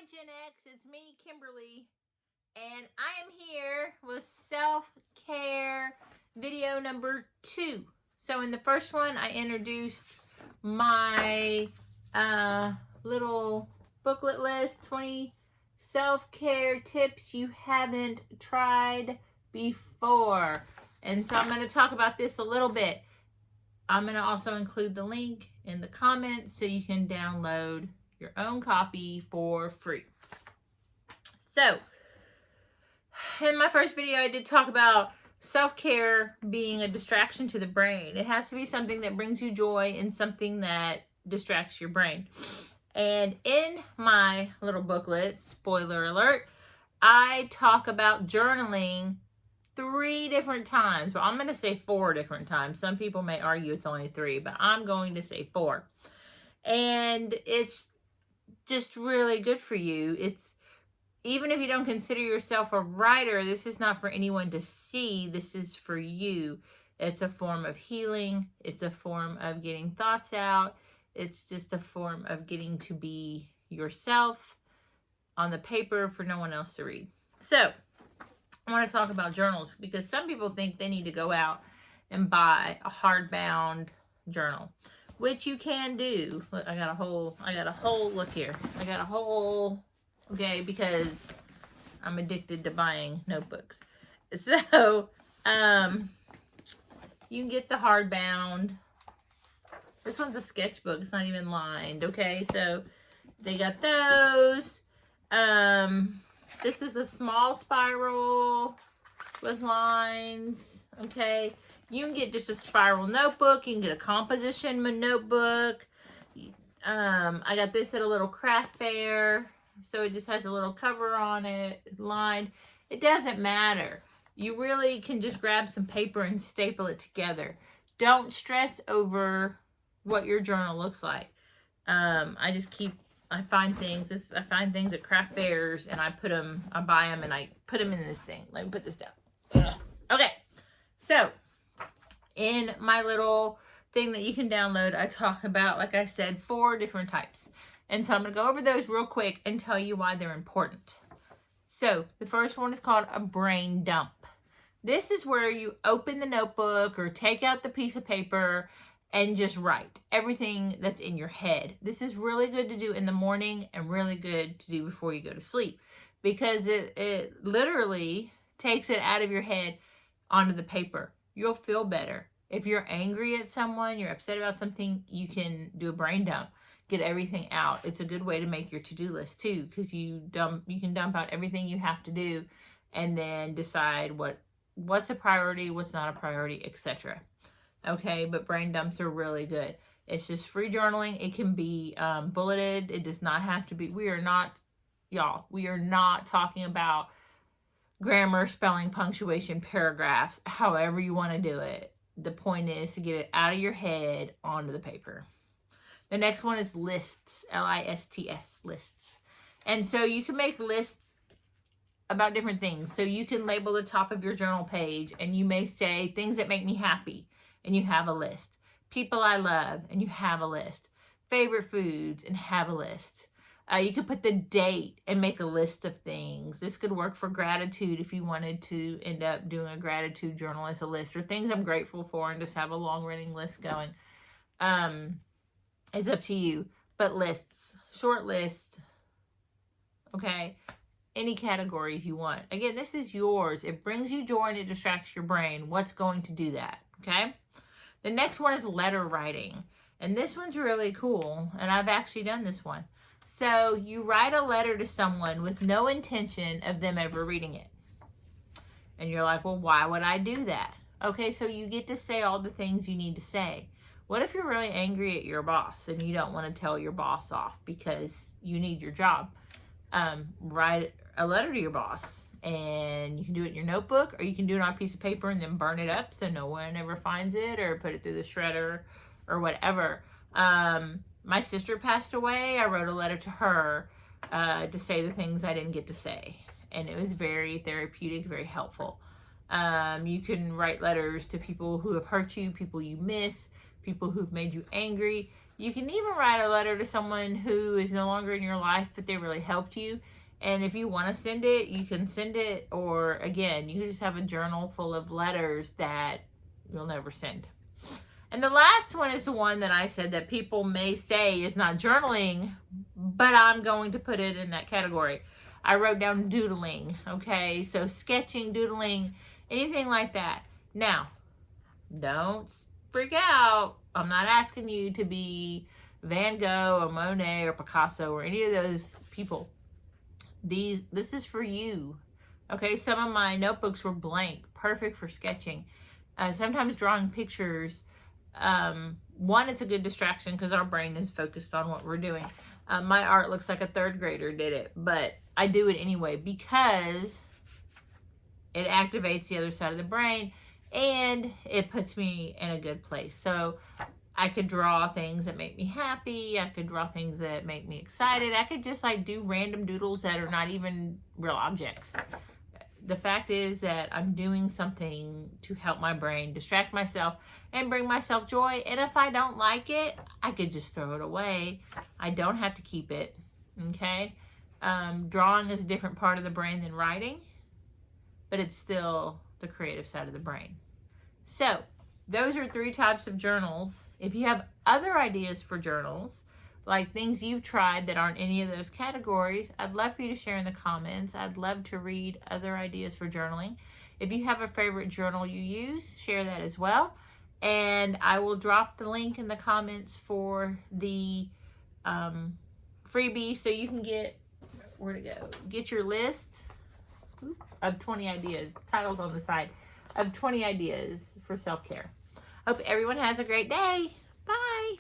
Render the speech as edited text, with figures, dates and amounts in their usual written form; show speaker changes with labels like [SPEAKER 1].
[SPEAKER 1] Hi Gen X, it's me, Kimberly, and I am here with self-care video number 2. So in the first one, I introduced my little booklet list, 20 self-care tips you haven't tried before. And so I'm going to talk about this a little bit. I'm going to also include the link in the comments so you can download your own copy for free. So, in my first video, I did talk about self-care being a distraction to the brain. It has to be something that brings you joy and something that distracts your brain. And in my little booklet, spoiler alert, I talk about journaling 3 different times. Well, I'm going to say 4 different times. Some people may argue it's only 3, but I'm going to say 4. And it's just really good for you. It's, even if you don't consider yourself a writer, this is not for anyone to see. This is for you. It's a form of healing. It's a form of getting thoughts out. It's just a form of getting to be yourself on the paper for no one else to read. So, I want to talk about journals because some people think they need to go out and buy a hardbound journal, which you can do. Look, I got a whole, look here. I got a whole, okay, because I'm addicted to buying notebooks. So, you can get the hardbound. This one's a sketchbook. It's not even lined, okay? So, they got those. This is a small spiral with lines, okay? You can get just a spiral notebook. You can get a composition notebook. I got this at a little craft fair. So it just has a little cover on it, lined. It doesn't matter. You really can just grab some paper and staple it together. Don't stress over what your journal looks like. I find things at craft fairs and I buy them and I put them in this thing. Let me put this down. Ugh. Okay. So, in my little thing that you can download, I talk about, like I said, 4 different types. And so I'm going to go over those real quick and tell you why they're important. So, the first one is called a brain dump. This is where you open the notebook or take out the piece of paper and just write everything that's in your head. This is really good to do in the morning and really good to do before you go to sleep because it literally takes it out of your head onto the paper. You'll feel better. If you're angry at someone, you're upset about something, you can do a brain dump. Get everything out. It's a good way to make your to-do list too, because you can dump out everything you have to do and then decide what's a priority, what's not a priority, etc. Okay, but brain dumps are really good. It's just free journaling. It can be bulleted. It does not have to be. We are not talking about grammar, spelling, punctuation, paragraphs, however you want to do it. The point is to get it out of your head onto the paper. The next one is lists, L-I-S-T-S, lists. And so you can make lists about different things. So you can label the top of your journal page and you may say things that make me happy and you have a list. People I love and you have a list. Favorite foods and have a list. You could put the date and make a list of things. This could work for gratitude if you wanted to end up doing a gratitude journal as a list, or things I'm grateful for and just have a long running list going. It's up to you. But lists, short lists, okay? Any categories you want. Again, this is yours. It brings you joy and it distracts your brain. What's going to do that, okay? The next one is letter writing. And this one's really cool. And I've actually done this one. So you write a letter to someone with no intention of them ever reading it. And you're like, well, why would I do that? Okay, so you get to say all the things you need to say. What if you're really angry at your boss and you don't want to tell your boss off because you need your job? Write a letter to your boss. And you can do it in your notebook or you can do it on a piece of paper and then burn it up so no one ever finds it, or put it through the shredder or whatever. My sister passed away. I wrote a letter to her to say the things I didn't get to say. And it was very therapeutic, very helpful. You can write letters to people who have hurt you, people you miss, people who've made you angry. You can even write a letter to someone who is no longer in your life, but they really helped you. And if you want to send it, you can send it. Or again, you just have a journal full of letters that you'll never send. And the last one is the one that I said that people may say is not journaling, but I'm going to put it in that category. I wrote down doodling, okay? So sketching, doodling, anything like that. Now, don't freak out. I'm not asking you to be Van Gogh or Monet or Picasso or any of those people. This is for you, okay? Some of my notebooks were blank, perfect for sketching. Sometimes drawing pictures, one, it's a good distraction because our brain is focused on what we're doing. My art looks like a third grader did it, but I do it anyway because it activates the other side of the brain and it puts me in a good place. So I could draw things that make me happy. I could draw things that make me excited. I could just like do random doodles that are not even real objects. The fact is that I'm doing something to help my brain distract myself and bring myself joy. And if I don't like it, I could just throw it away. I don't have to keep it, okay? Drawing is a different part of the brain than writing, but it's still the creative side of the brain. So those are 3 types of journals. If you have other ideas for journals, like things you've tried that aren't any of those categories, I'd love for you to share in the comments. I'd love to read other ideas for journaling. If you have a favorite journal you use, share that as well. And I will drop the link in the comments for the freebie so you can get, where to go? Get your list of 20 ideas, titles on the side, of 20 ideas for self-care. Hope everyone has a great day. Bye.